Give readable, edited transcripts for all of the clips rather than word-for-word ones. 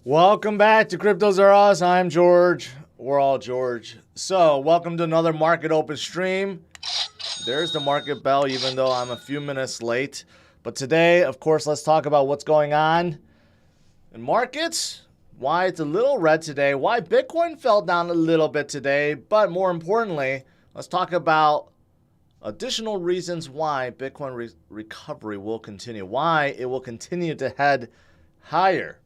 Welcome back to Cryptos Are Us. I'm George. We're all George. So, welcome to another Market Open stream. There's the market bell, even though I'm a few minutes late. But today, of course, let's talk about what's going on in markets, why it's a little red today, why Bitcoin fell down a little bit today, but more importantly, let's talk about additional reasons why Bitcoin recovery will continue, why it will continue to head higher.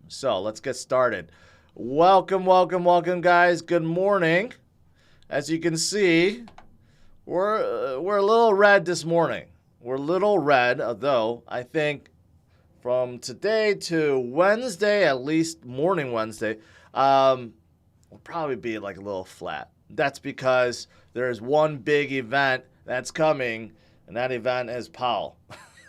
So let's get started. Welcome, guys. Good morning. As you can see, we're a little red this morning. We're a little red, although I think from today to Wednesday, at least morning Wednesday, we'll probably be like a little flat. That's because there's one big event that's coming, and that event is Powell.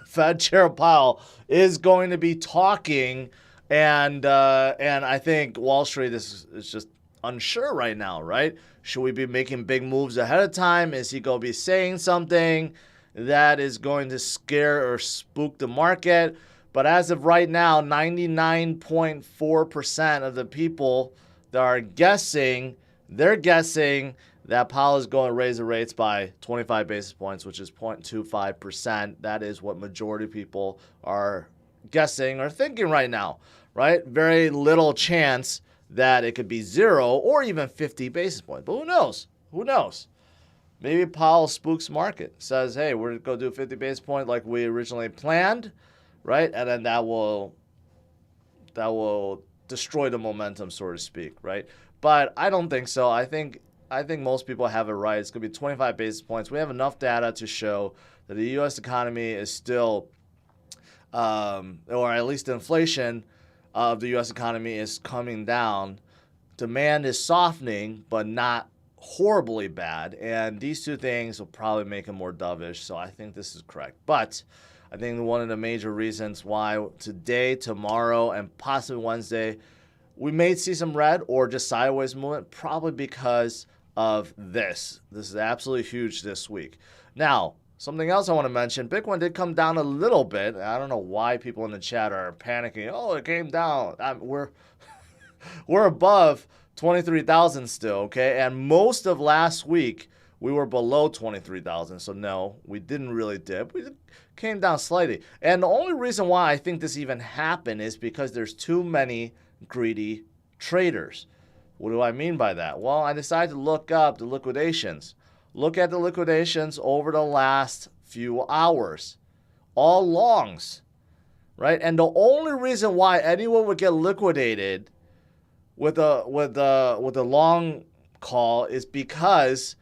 Fed Chair Powell is going to be talking. And I think Wall Street is just unsure right now, right? Should we be making big moves ahead of time? Is he going to be saying something that is going to scare or spook the market? But as of right now, 99.4% of the people that are guessing, they're guessing that Powell is going to raise the rates by 25 basis points, which is 0.25%. That is what majority of people are guessing or thinking right now, right? Very little chance that it could be 0 or even 50 basis points. But who knows? Who knows? Maybe Powell spooks market, says, hey, we're going to do 50 basis points like we originally planned, right? And then that will destroy the momentum, so to speak, right? But I don't think so. I think most people have it right. It's going to be 25 basis points. We have enough data to show that the U.S. economy is still or at least the inflation of the U.S. economy is coming down. Demand is softening, but not horribly bad. And these two things will probably make it more dovish. So I think this is correct. But I think one of the major reasons why today, tomorrow, and possibly Wednesday, we may see some red or just sideways movement, probably because of this. This is absolutely huge this week. Now, something else I want to mention, Bitcoin did come down a little bit. I don't know why people in the chat are panicking. Oh, it came down. We're above 23,000 still, okay? And most of last week, we were below 23,000. So no, we didn't really dip. We came down slightly. And the only reason why I think this even happened is because there's too many greedy traders. What do I mean by that? Well, I decided to look up the liquidations. Look at the liquidations over the last few hours. All longs, right? And the only reason why anyone would get liquidated with a long call is because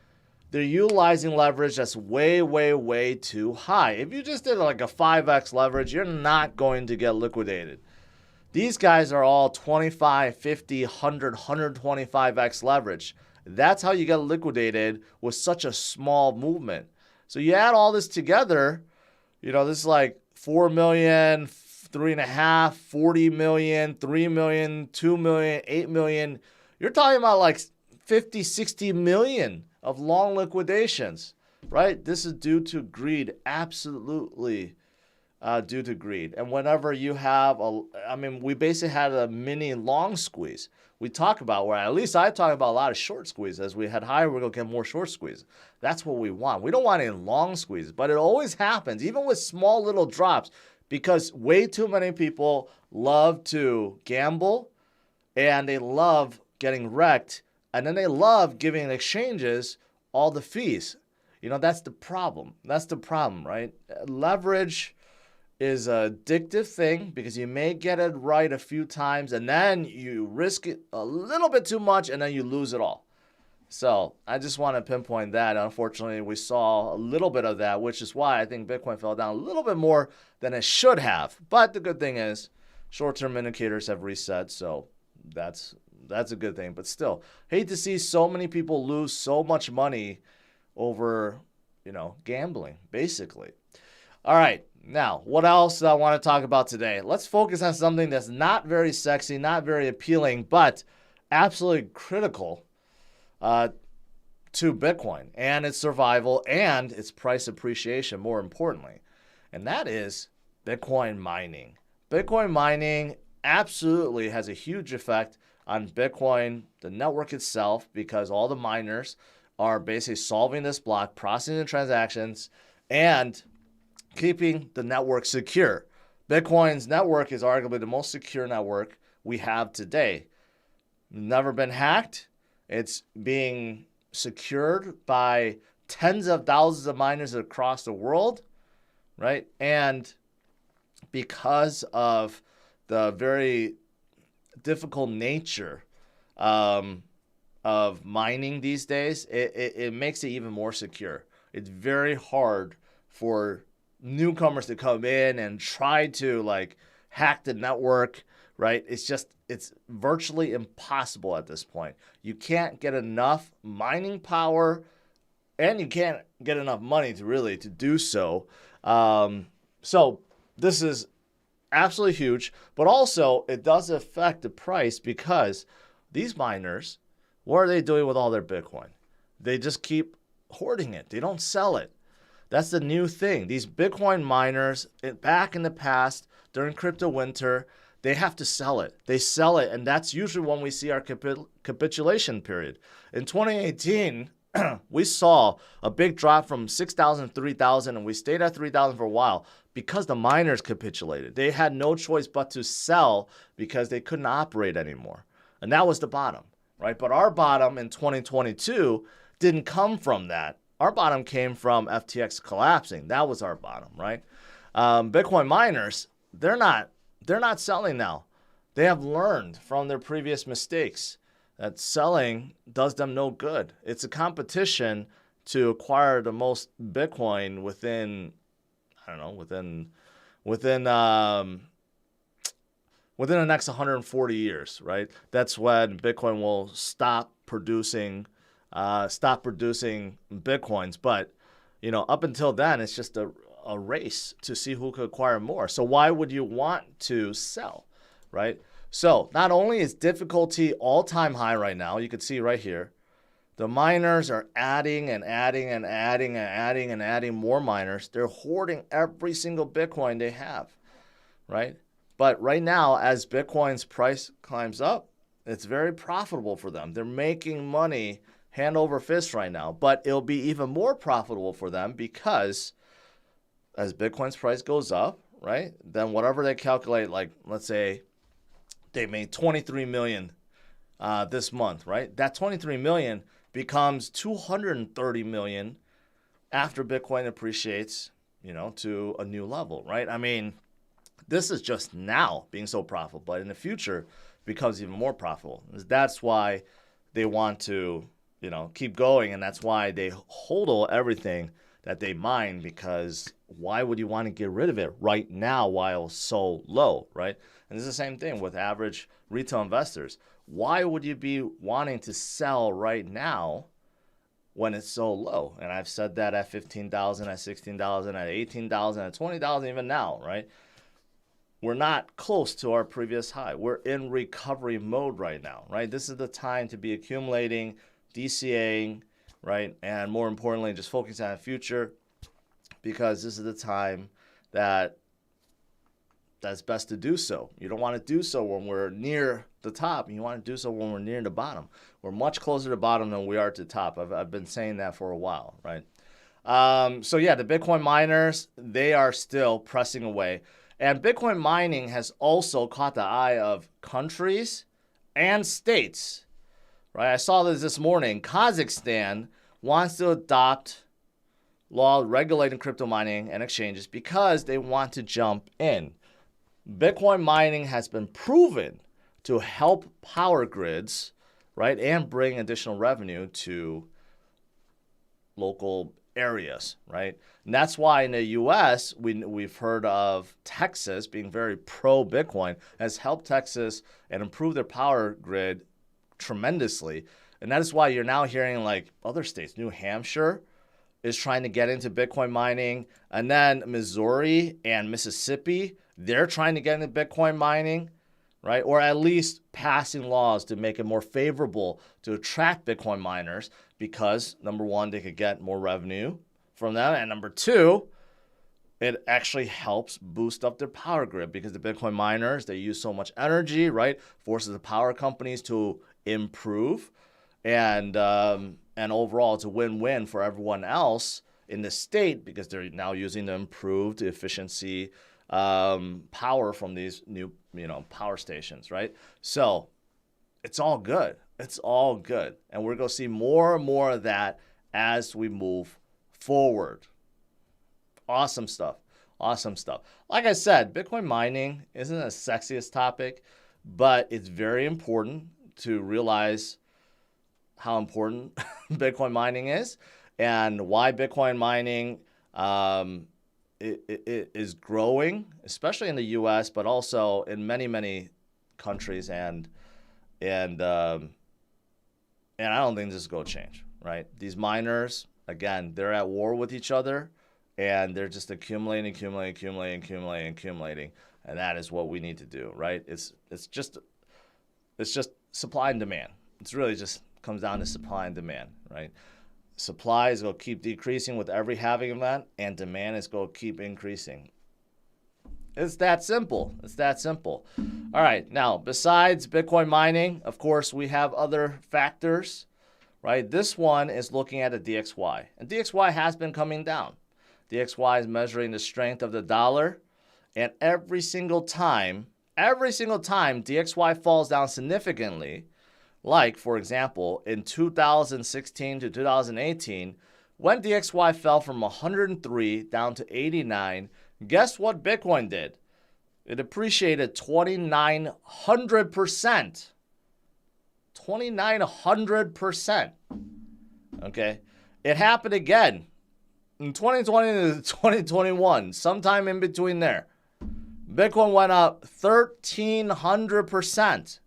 they're utilizing leverage that's way too high. If you just did like a 5x leverage, you're not going to get liquidated. These guys are all 25, 50, 100, 125x leverage. That's how you get liquidated with such a small movement. So you add all this together, this is like 4 million, 3.5, 40 million, 3 million, 2 million, 8 million. You're talking about like 50, 60 million of long liquidations, right? This is due to greed, absolutely due to greed. And whenever you have we basically had a mini long squeeze. We talk about, or at least I talk about a lot of short squeeze. As we head higher, we're going to get more short squeeze. That's what we want. We don't want any long squeeze, but it always happens, even with small little drops, because way too many people love to gamble and they love getting wrecked, and then they love giving exchanges all the fees. That's the problem. That's the problem, right? Leverage is an addictive thing because you may get it right a few times and then you risk it a little bit too much and then you lose it all. So I just want to pinpoint that. Unfortunately, we saw a little bit of that, which is why I think Bitcoin fell down a little bit more than it should have. But the good thing is short-term indicators have reset, so that's a good thing. But still, hate to see so many people lose so much money over, gambling, basically. All right. Now, what else do I want to talk about today? Let's focus on something that's not very sexy, not very appealing, but absolutely critical to Bitcoin and its survival and its price appreciation, more importantly. And that is Bitcoin mining. Bitcoin mining absolutely has a huge effect on Bitcoin, the network itself, because all the miners are basically solving this block, processing the transactions, and keeping the network secure. Bitcoin's network is arguably the most secure network we have today. Never been hacked. It's being secured by tens of thousands of miners across the world, right? And because of the very difficult nature of mining these days, it makes it even more secure. It's very hard for newcomers to come in and try to like hack the network, right? It's virtually impossible at this point. You can't get enough mining power, and you can't get enough money to do so. So this is absolutely huge, but also it does affect the price because these miners, what are they doing with all their Bitcoin? They just keep hoarding it. They don't sell it. That's the new thing. These Bitcoin miners, back in the past, during crypto winter, they have to sell it. They sell it, and that's usually when we see our capitulation period. In 2018, we saw a big drop from 6,000 to 3,000, and we stayed at 3,000 for a while because the miners capitulated. They had no choice but to sell because they couldn't operate anymore. And that was the bottom, right? But our bottom in 2022 didn't come from that. Our bottom came from FTX collapsing. That was our bottom, right? Bitcoin miners, they're not selling now. They have learned from their previous mistakes that selling does them no good. It's a competition to acquire the most Bitcoin within the next 140 years, right? That's when Bitcoin will stop producing Bitcoins. But, up until then, it's just a race to see who could acquire more. So why would you want to sell, right? So not only is difficulty all-time high right now, you can see right here, the miners are adding and adding and adding and adding and adding more miners. They're hoarding every single Bitcoin they have, right? But right now, as Bitcoin's price climbs up, it's very profitable for them. They're making money hand over fist right now, but it'll be even more profitable for them because as Bitcoin's price goes up, right, then whatever they calculate, like let's say they made 23 million this month, right? That 23 million becomes 230 million after Bitcoin appreciates, to a new level, right? I mean, this is just now being so profitable, but in the future it becomes even more profitable. That's why they want to, keep going, and that's why they hodl everything that they mine, because why would you want to get rid of it right now while so low, right? And it's the same thing with average retail investors. Why would you be wanting to sell right now when it's so low? And I've said that at 15,000, at 16,000, at 18,000, at 20,000, even now, right? We're not close to our previous high. We're in recovery mode right now, right? This is the time to be accumulating, DCAing, right? And more importantly, just focusing on the future, because this is the time that's best to do so. You don't want to do so when we're near the top. You want to do so when we're near the bottom. We're much closer to the bottom than we are to the top. I've been saying that for a while, right? So yeah, the Bitcoin miners, they are still pressing away. And Bitcoin mining has also caught the eye of countries and states, right? I saw this morning. Kazakhstan wants to adopt law regulating crypto mining and exchanges because they want to jump in. Bitcoin mining has been proven to help power grids, right, and bring additional revenue to local areas, right? And that's why in the U.S., we've heard of Texas being very pro-Bitcoin, has helped Texas and improve their power grid tremendously. And that is why you're now hearing like other states, New Hampshire is trying to get into Bitcoin mining, and then Missouri and Mississippi, they're trying to get into Bitcoin mining, right? Or at least passing laws to make it more favorable to attract Bitcoin miners because, number one, they could get more revenue from them, and number two, it actually helps boost up their power grid because the Bitcoin miners, they use so much energy, right? Forces the power companies to improve, and overall it's a win-win for everyone else in the state because they're now using the improved efficiency power from these new power stations, right? So it's all good. It's all good, and we're going to see more and more of that as we move forward. Awesome stuff. Awesome stuff. Like I said, Bitcoin mining isn't the sexiest topic, but it's very important to realize how important Bitcoin mining is and why Bitcoin mining it is growing, especially in the U.S., but also in many, many countries. And I don't think this is going to change, right? These miners, again, they're at war with each other. And they're just accumulating. And that is what we need to do, right? It's just supply and demand. It's really just comes down to supply and demand, right? Supply is going to keep decreasing with every halving event, and demand is going to keep increasing. It's that simple. It's that simple. All right. Now, besides Bitcoin mining, of course, we have other factors, right? This one is looking at a DXY. And DXY has been coming down. DXY is measuring the strength of the dollar, and every single time DXY falls down significantly, like, for example, in 2016 to 2018, when DXY fell from 103 down to 89, guess what Bitcoin did? It appreciated 2,900%. 2,900%. Okay? It happened again. In 2020 to 2021, sometime in between there, Bitcoin went up 1,300%,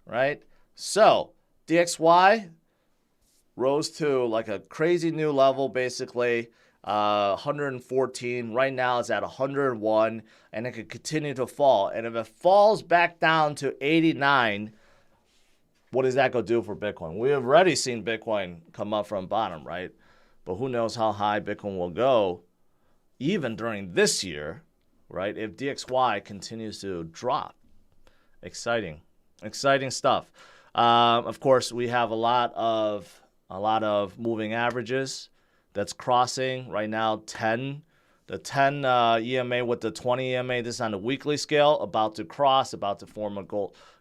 right? So DXY rose to like a crazy new level, basically 114. Right now it's at 101, and it could continue to fall. And if it falls back down to 89, what is that going to do for Bitcoin? We have already seen Bitcoin come up from bottom, right? But who knows how high Bitcoin will go even during this year, right? If DXY continues to drop. Exciting stuff. Of course, we have a lot of moving averages that's crossing right now. The 10 EMA with the 20 EMA. This is on the weekly scale, about to form a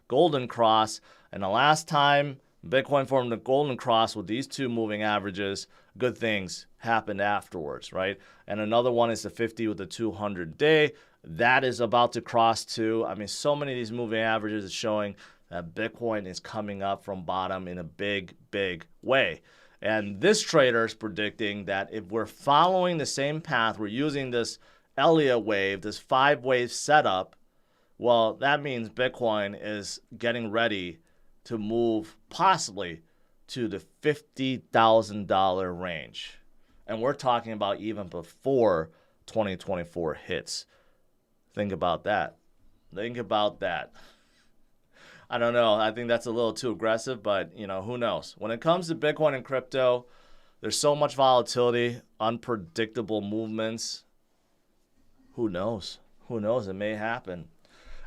golden cross. And the last time Bitcoin formed a golden cross with these two moving averages, good things happened afterwards, right? And another one is the 50 with the 200-day. That is about to cross too. I mean, so many of these moving averages is showing that Bitcoin is coming up from bottom in a big, big way. And this trader is predicting that if we're following the same path, we're using this Elliott wave, this 5-wave setup, well, that means Bitcoin is getting ready to move possibly to the $50,000 range. And we're talking about even before 2024 hits. Think about that. I don't know. I think that's a little too aggressive, but, who knows? When it comes to Bitcoin and crypto, there's so much volatility, unpredictable movements. Who knows? It may happen.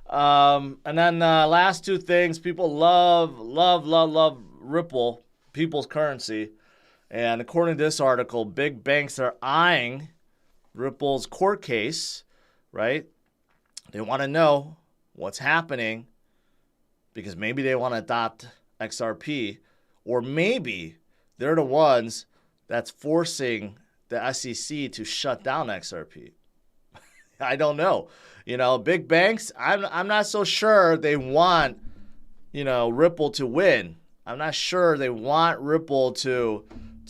And then last two things. People love Ripple, people's currency. And according to this article, big banks are eyeing Ripple's court case, right? They want to know what's happening because maybe they want to adopt XRP, or maybe they're the ones that's forcing the SEC to shut down XRP. I don't know. Big banks, I'm not so sure they want, Ripple to win. I'm not sure they want Ripple to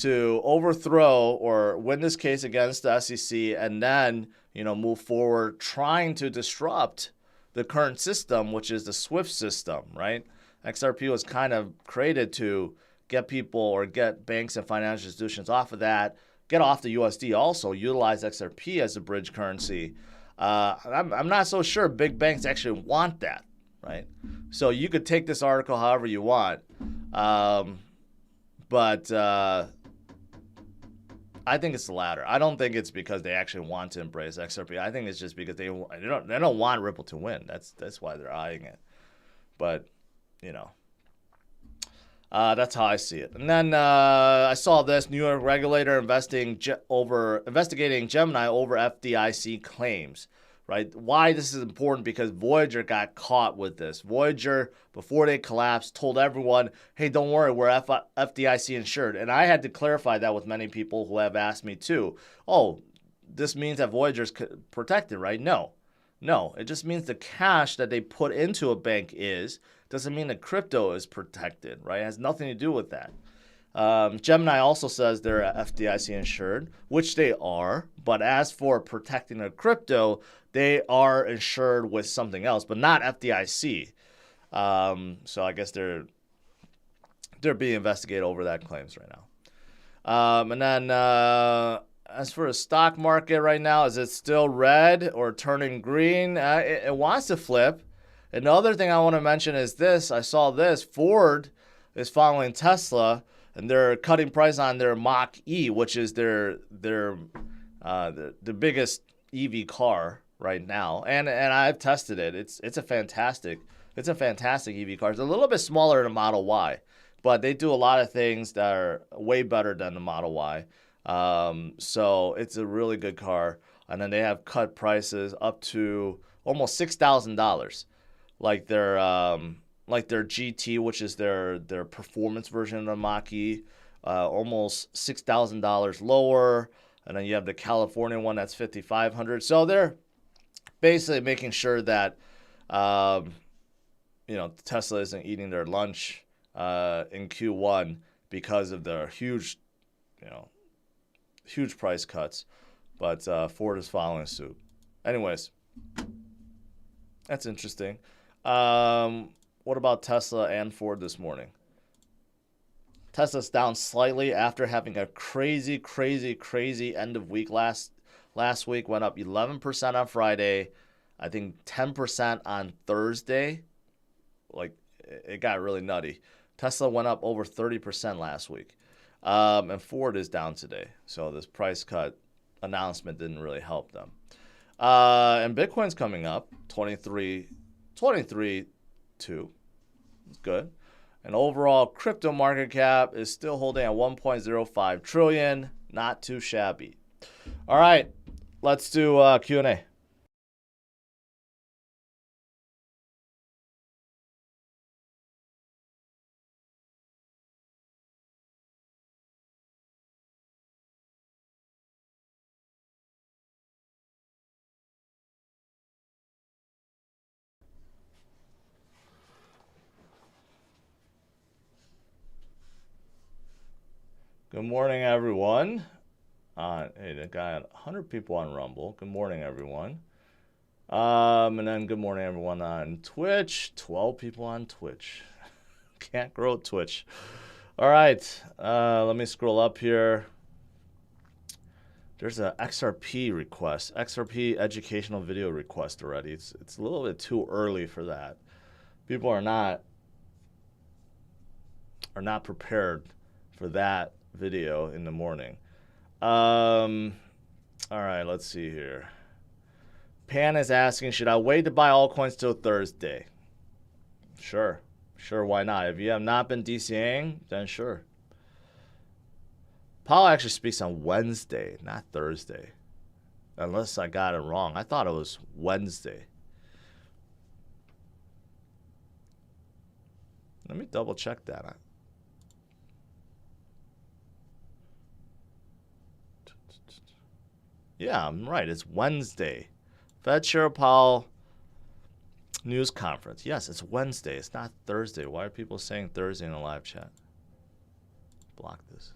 overthrow or win this case against the SEC and then, move forward trying to disrupt the current system, which is the SWIFT system, right? XRP was kind of created to get people or get banks and financial institutions off of that, get off the USD also, utilize XRP as a bridge currency. I'm not so sure big banks actually want that, right? So you could take this article however you want. But I think it's the latter. I don't think it's because they actually want to embrace XRP. I think it's just because they don't want Ripple to win. That's why they're eyeing it. But you know, that's how I see it. And then I saw this New York regulator investigating Gemini over FDIC claims. Right? Why this is important? Because Voyager got caught with this. Voyager, before they collapsed, told everyone, hey, don't worry, we're FDIC insured. And I had to clarify that with many people who have asked me too. Oh, this means that Voyager's protected, right? No. It just means the cash that they put into a bank doesn't mean the crypto is protected, right? It has nothing to do with that. Gemini also says they're FDIC insured, which they are. But as for protecting the crypto, they are insured with something else, but not FDIC. So I guess they're being investigated over that claims right now. And then as for the stock market right now, is it still red or turning green? It wants to flip. Another thing I want to mention is this. I saw this. Ford is following Tesla, and they're cutting price on their Mach-E, which is their the biggest EV car right now. And I've tested it. It's a fantastic EV car. It's a little bit smaller than Model Y, but they do a lot of things that are way better than the Model Y. So it's a really good car. And then they have cut prices up to almost $6,000. Like their GT, which is their performance version of the Mach-E, almost $6,000 lower. And then you have the California one that's $5,500. So they're basically making sure that Tesla isn't eating their lunch in Q1 because of their huge price cuts. But Ford is following suit. Anyways, that's interesting. What about Tesla and Ford this morning? Tesla's down slightly after having a crazy end of week last week. Went up 11% on Friday. I think 10% on Thursday. Like, it got really nutty. Tesla went up over 30% last week. And Ford is down today. So this price cut announcement didn't really help them. And Bitcoin's coming up 23.2. It's good. And overall crypto market cap is still holding at 1.05 trillion. Not too shabby. All right, let's do Q&A. Good morning, everyone. Hey, that guy had 100 people on Rumble. Good morning, everyone. And then good morning, everyone on Twitch. 12 people on Twitch. Can't grow Twitch. All right, let me scroll up here. There's an XRP request, XRP educational video request already. It's a little bit too early for that. People are not prepared for that video in the morning. All right, let's see here. Pan is asking, should I wait to buy altcoins till Thursday? Sure, why not? If you have not been DCAing, then sure. Powell actually speaks on Wednesday, not Thursday. Unless I got it wrong. I thought it was Wednesday. Let me double check that. Yeah, I'm right. It's Wednesday. Fed Chair Powell news conference. Yes, it's Wednesday. It's not Thursday. Why are people saying Thursday in the live chat? Block this.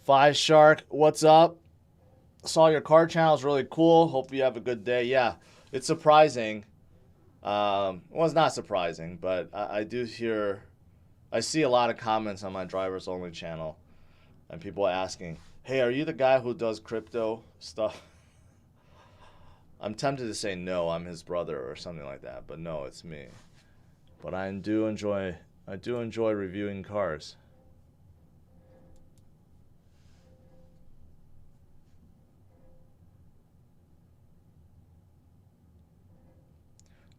Five Shark, what's up? Saw your card channel is really cool. Hope you have a good day. Yeah, it's surprising. Well, it's not surprising, but I see a lot of comments on my drivers only channel, and people asking, Hey, are you the guy who does crypto stuff? I'm tempted to say no, I'm his brother or something like that, but no, it's me. But I do enjoy reviewing cars.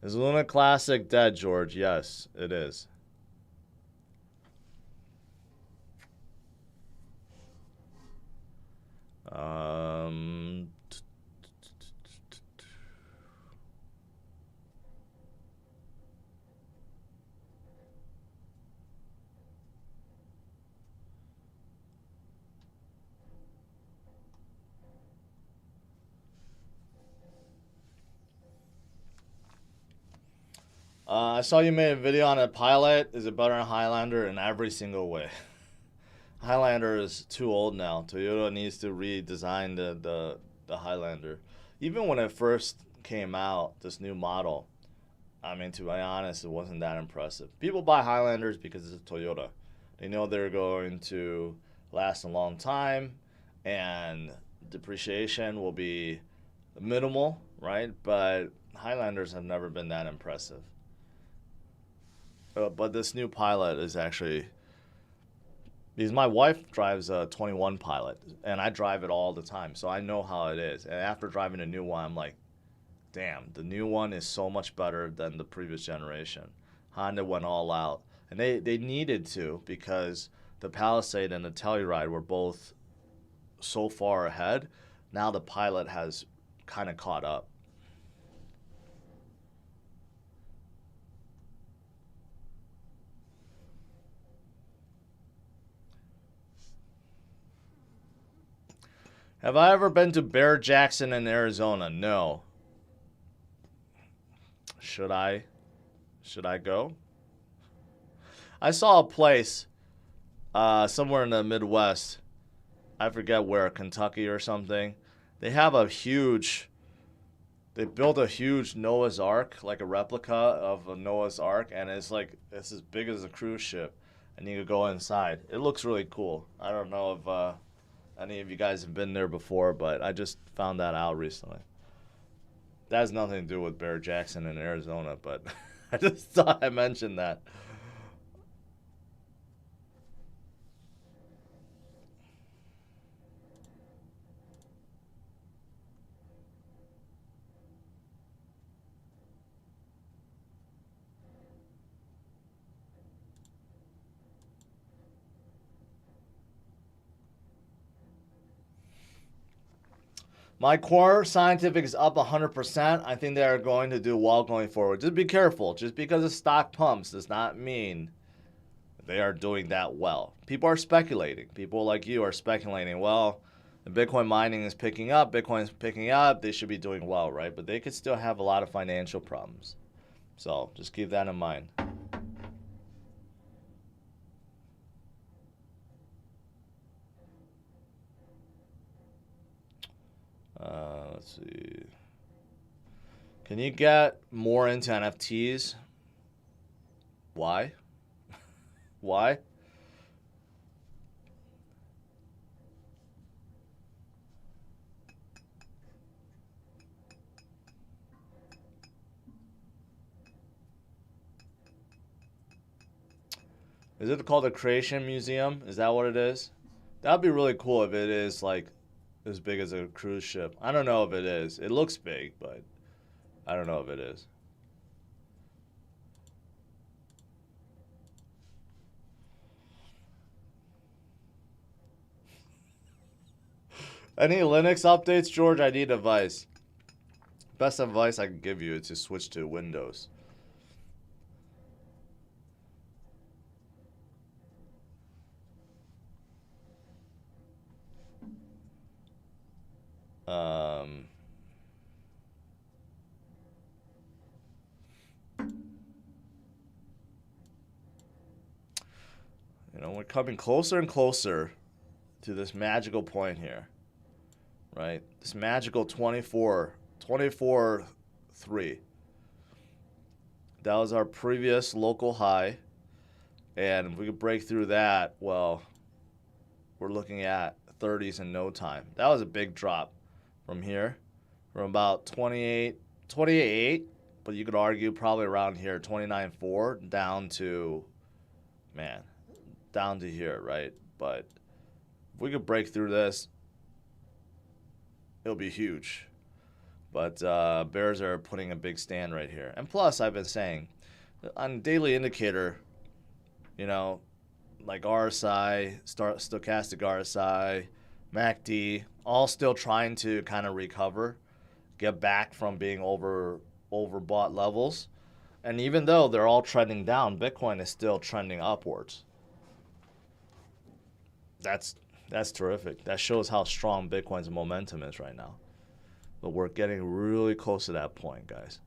Is Luna Classic dead, George? Yes, it is. Um, I saw you made a video on a Pilot. Is it better than Highlander? In every single way. Highlander is too old now. Toyota needs to redesign the Highlander. Even when it first came out, this new model, I mean, to be honest, it wasn't that impressive. People buy Highlanders because it's a Toyota. They know they're going to last a long time and depreciation will be minimal, right? But Highlanders have never been that impressive. But this new Pilot is actually, because my wife drives a 21 Pilot and I drive it all the time, so I know how it is. And after driving a new one, I'm like, damn, the new one is so much better than the previous generation. Honda went all out. And they needed to, because the Palisade and the Telluride were both so far ahead. Now the Pilot has kind of caught up. Have I ever been to Bear Jackson in Arizona? No. Should I? Should I go? I saw a place somewhere in the Midwest. I forget where, Kentucky or something. They have a huge. They built a huge Noah's Ark, like a replica of a Noah's Ark, and it's as big as a cruise ship, and you could go inside. It looks really cool. I don't know if any of you guys have been there before, but I just found that out recently. That has nothing to do with Bear Jackson in Arizona, but I just thought I mentioned that. My core scientific is up 100%. I think they are going to do well going forward. Just be careful. Just because the stock pumps does not mean they are doing that well. People are speculating. People like you are speculating, well, the Bitcoin mining is picking up, Bitcoin is picking up, they should be doing well, right? But they could still have a lot of financial problems. So just keep that in mind. Let's see. Can you get more into NFTs? Why? Why? Is it called the Creation Museum? Is that what it is? That'd be really cool if it is like as big as a cruise ship. I don't know if it is. It looks big, but I don't know if it is. Any Linux updates, George? I need advice. Best advice I can give you is to switch to Windows. Um, we're coming closer and closer to this magical point here, right? This magical 24.3. That was our previous local high. And if we could break through that, well, we're looking at 30s in no time. That was a big drop from here, from about 28, but you could argue probably around here, 29.4, down to, man, down to here, right? But if we could break through this, it'll be huge. But bears are putting a big stand right here. And plus, I've been saying, on daily indicator, you know, like RSI, stochastic RSI, MACD, all still trying to kind of recover, get back from being overbought levels. And even though they're all trending down, Bitcoin is still trending upwards. That's terrific. That shows how strong Bitcoin's momentum is right now. But we're getting really close to that point, guys.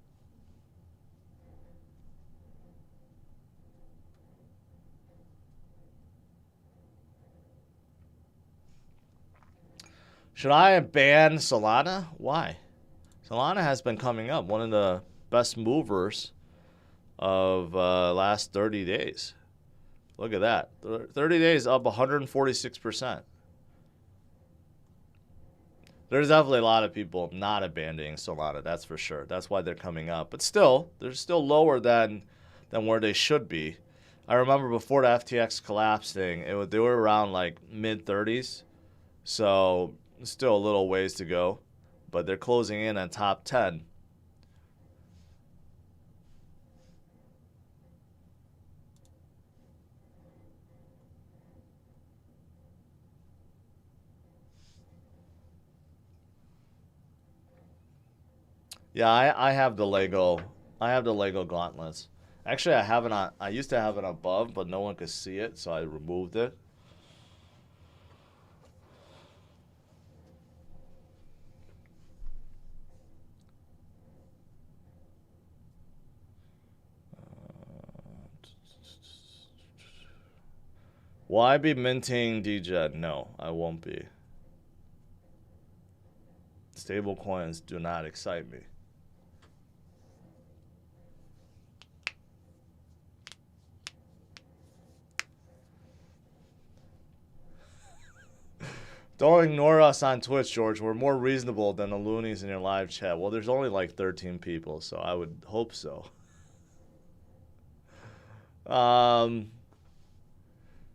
Should I ban Solana? Why? Solana has been coming up, one of the best movers of last 30 days. Look at that. 30 days up 146%. There's definitely a lot of people not abandoning Solana, that's for sure. That's why they're coming up. But still, they're still lower than where they should be. I remember before the FTX collapse thing, they were around like mid-30s. So still a little ways to go. But they're closing in on top 10. Yeah, I have the Lego. I have the Lego gauntlets. Actually, I have it on. I used to have it above, but no one could see it, so I removed it. Will I be minting DGET? No, I won't be. Stable coins do not excite me. Don't ignore us on Twitch, George. We're more reasonable than the loonies in your live chat. Well, there's only like 13 people, so I would hope so.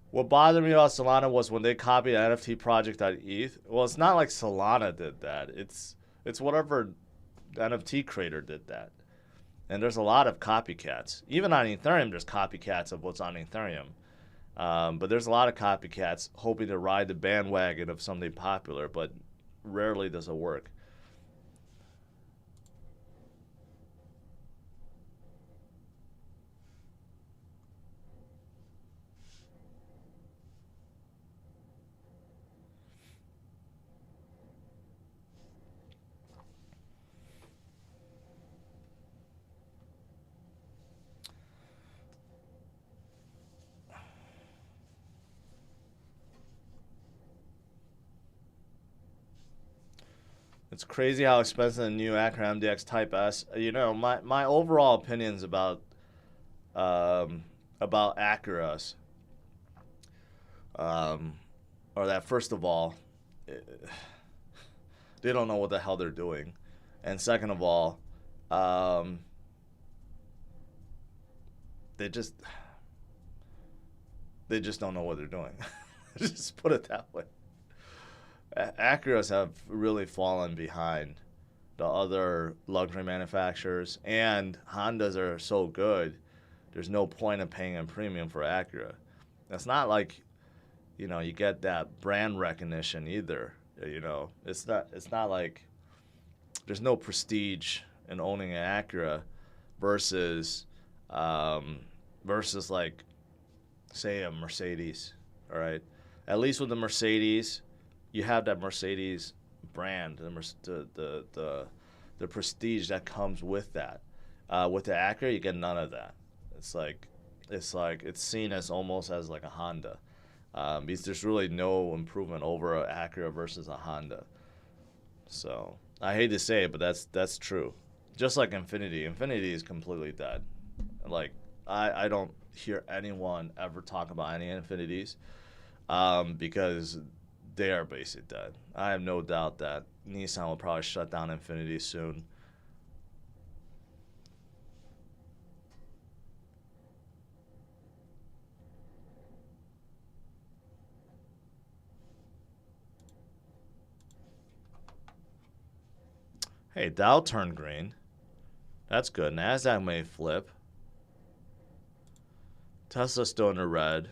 What bothered me about Solana was when they copied NFT project.eth. Well, it's not like Solana did that. It's whatever NFT creator did that. And there's a lot of copycats. Even on Ethereum, there's copycats of what's on Ethereum. But there's a lot of copycats hoping to ride the bandwagon of something popular, but rarely does it work. It's crazy how expensive the new Acura MDX Type S. You know, my overall opinions about Acuras are that, first of all, they don't know what the hell they're doing, and second of all, they just don't know what they're doing. Just put it that way. Acuras have really fallen behind the other luxury manufacturers, and Hondas are so good, there's no point in paying a premium for Acura. It's not like, you know, you get that brand recognition either. You know, it's not like there's no prestige in owning an Acura versus like, say, a Mercedes. All right, at least with the Mercedes, you have that Mercedes brand, the prestige that comes with that. With the Acura, you get none of that. It's seen as almost as like a Honda. Because there's really no improvement over an Acura versus a Honda. So I hate to say it, but that's true. Just like Infiniti. Infiniti is completely dead. Like I don't hear anyone ever talk about any Infinitis, because they are basically dead. I have no doubt that Nissan will probably shut down Infiniti soon. Hey, Dow turned green. That's good. NASDAQ may flip. Tesla's still in the red.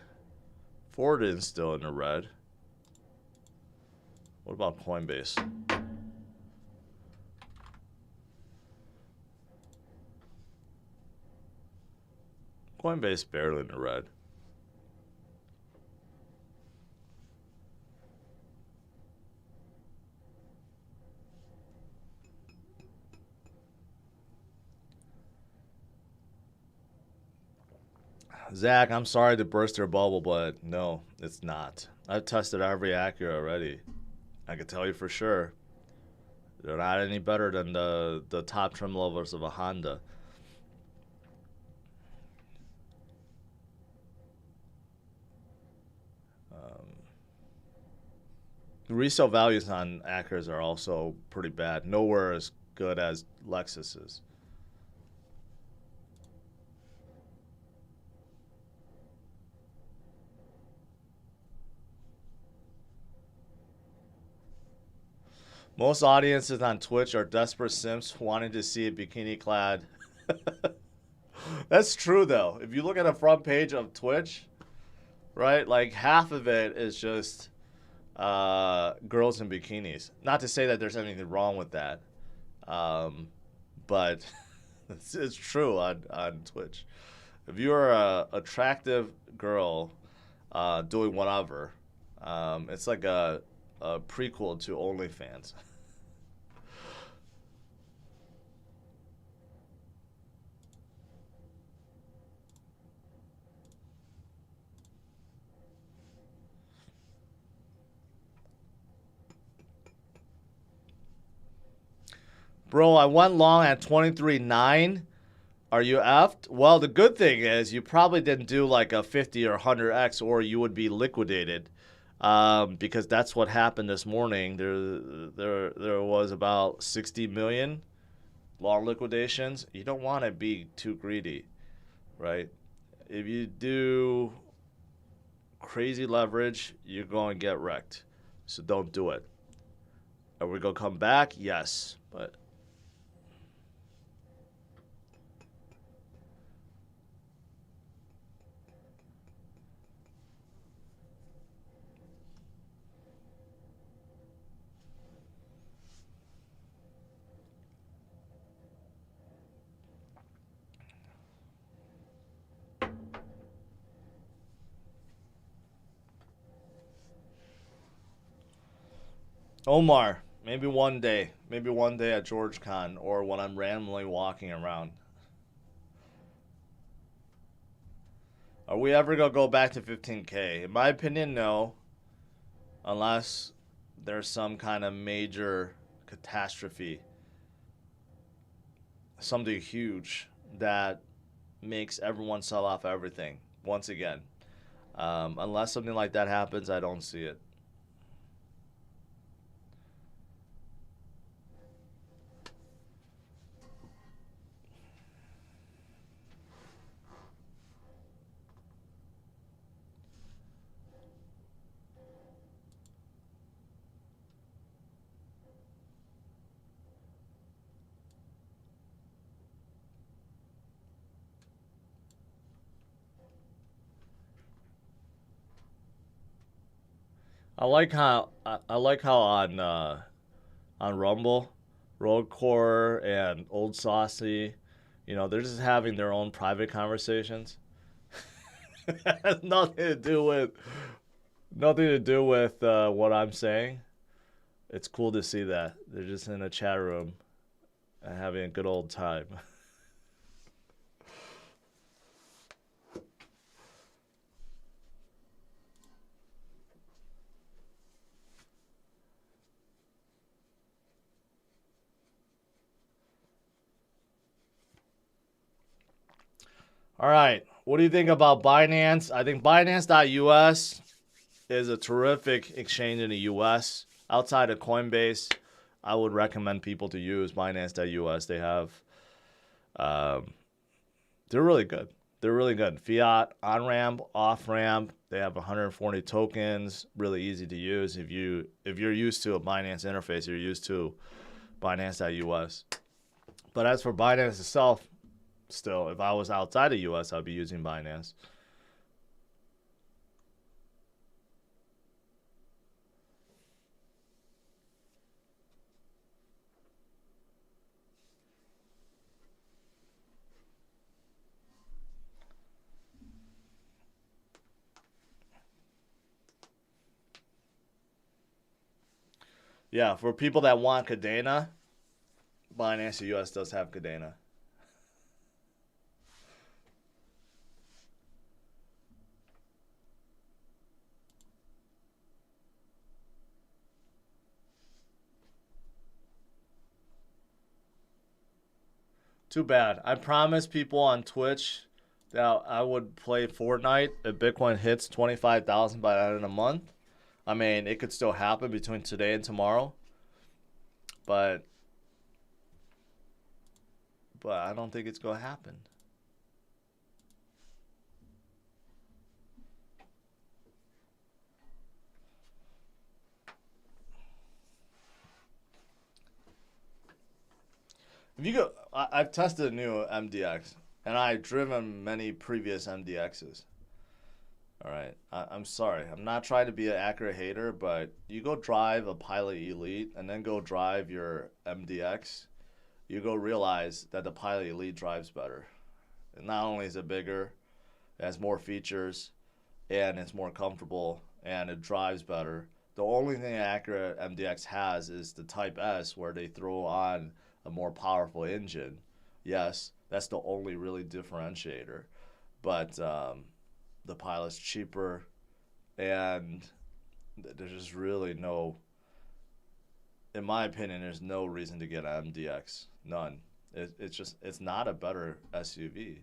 Ford is still in the red. What about Coinbase? Coinbase barely in the red. Zach, I'm sorry to burst your bubble, but no, it's not. I've tested every Acura already. I can tell you for sure. They're not any better than the top trim levels of a Honda. The resale values on Acuras are also pretty bad. Nowhere as good as Lexus's. Most audiences on Twitch are desperate simps wanting to see a bikini clad. That's true though. If you look at the front page of Twitch, right, like half of it is just girls in bikinis. Not to say that there's anything wrong with that, but it's true on Twitch. If you're a attractive girl doing whatever, it's like a prequel to OnlyFans. Bro, I went long at 23.9. Are you effed? Well, the good thing is you probably didn't do like a 50 or 100x or you would be liquidated. Because that's what happened this morning. There was about 60 million long liquidations. You don't want to be too greedy, right? If you do crazy leverage, you're going to get wrecked. So don't do it. Are we going to come back? Yes, but Omar, maybe one day at GeorgeCon or when I'm randomly walking around. Are we ever going to go back to 15K? In my opinion, no. Unless there's some kind of major catastrophe. Something huge that makes everyone sell off everything once again. Unless something like that happens, I don't see it. I like how on Rumble, Roadcore and Old Saucy, they're just having their own private conversations. Has nothing to do with what I'm saying. It's cool to see that they're just in a chat room and having a good old time. All right. What do you think about Binance? I think Binance.us is a terrific exchange in the U.S. Outside of Coinbase, I would recommend people to use Binance.us. They have, they're really good. They're really good. Fiat, on-ramp, off-ramp. They have 140 tokens. Really easy to use. If you're used to a Binance interface, you're used to Binance.us. But as for Binance itself, still, if I was outside the U.S., I'd be using Binance. Yeah, for people that want Cadena, Binance US does have Cadena. Too bad. I promised people on Twitch that I would play Fortnite if Bitcoin hits 25,000 by the end of the month. I mean, it could still happen between today and tomorrow, but I don't think it's going to happen. If you go, I've tested a new MDX, and I've driven many previous MDXs. All right, I'm sorry. I'm not trying to be an accurate hater, but you go drive a Pilot Elite and then go drive your MDX, you go realize that the Pilot Elite drives better. And not only is it bigger, it has more features, and it's more comfortable, and it drives better. The only thing accurate MDX has is the Type S, where they throw on a more powerful engine. Yes, that's the only really differentiator. But the Pilot's cheaper, and there's just really no, in my opinion, there's no reason to get an MDX. None. It's not a better SUV.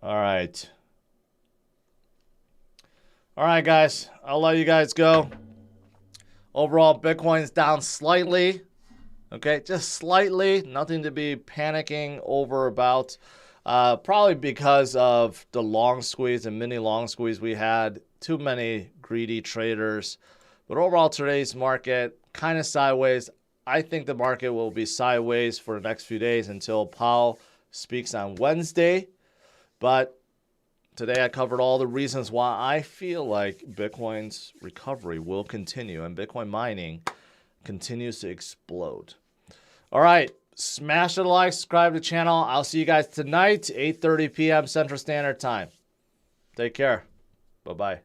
All right. All right, guys. I'll let you guys go. Overall, Bitcoin's down slightly. Okay, just slightly. Nothing to be panicking over about. Probably because of the long squeeze and mini long squeeze we had. Too many greedy traders. But overall, today's market kind of sideways. I think the market will be sideways for the next few days until Powell speaks on Wednesday. But today I covered all the reasons why I feel like Bitcoin's recovery will continue and Bitcoin mining continues to explode. All right, smash the like, subscribe to the channel. I'll see you guys tonight, 8:30 p.m. Central Standard Time. Take care. Bye-bye.